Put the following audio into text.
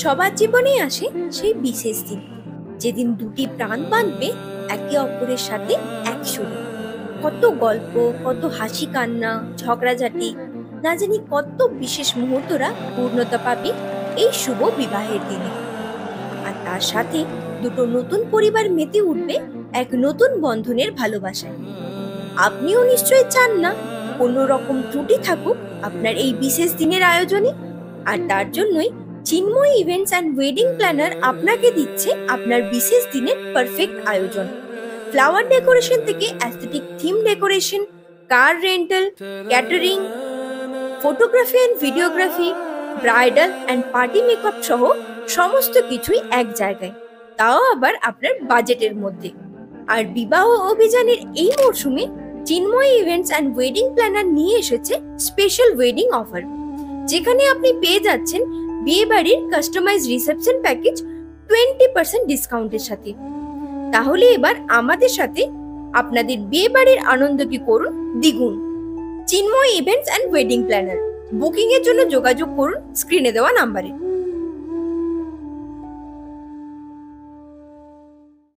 সবার জীবনেই আসে সেই বিশেষ দিন, যেদিন দুটি প্রাণ বাঁধবে একে অপরের সাথে এক সুরে। কত গল্প, কত হাসি কান্না, ঝগড়াঝাটি, না জানি কত বিশেষ মুহূর্তরা পূর্ণতা পাবে এই শুভ বিবাহের দিনে। আর তার সাথে দুটো নতুন পরিবার মেতে উঠবে এক নতুন বন্ধনের ভালোবাসায়। আপনিও নিশ্চয়ই চান না কোনো রকম ত্রুটি থাকুক আপনার এই বিশেষ দিনের আয়োজনে। আর তার জন্যই চিন্ময় ইভেন্টস অ্যান্ড ওয়েডিং প্ল্যানার আপনাকে দিচ্ছে আপনার বিশেষ দিনের পারফেক্ট আয়োজন। ফ্লাওয়ার ডেকোরেশন থেকে aesthetic theme decoration, car rental, catering, photography and videography, bridal and party makeup সহ সমস্ত কিছুই এক জায়গায়, তাও আবার আপনার বাজেটের মধ্যে। আর বিবাহ অভিযানের এই মরশুমে চিন্ময় ইভেন্টস অ্যান্ড ওয়েডিং প্ল্যানার নিয়ে এসেছে স্পেশাল ওয়েডিং অফার, যেখানে আপনি পেয়ে যাচ্ছেন বিয়ে বাড়ির কাস্টমাইজ রিসেপশন প্যাকেজ 20% ডিসকাউন্টের সাথে। তাহলে এবার আমাদের সাথে আপনাদের বিয়ে বাড়ির আনন্দকে করুন দ্বিগুণ। Chinmoy events and wedding planner, booking এর জন্য যোগাযোগ করুন স্ক্রিনে দেওয়া নাম্বারে।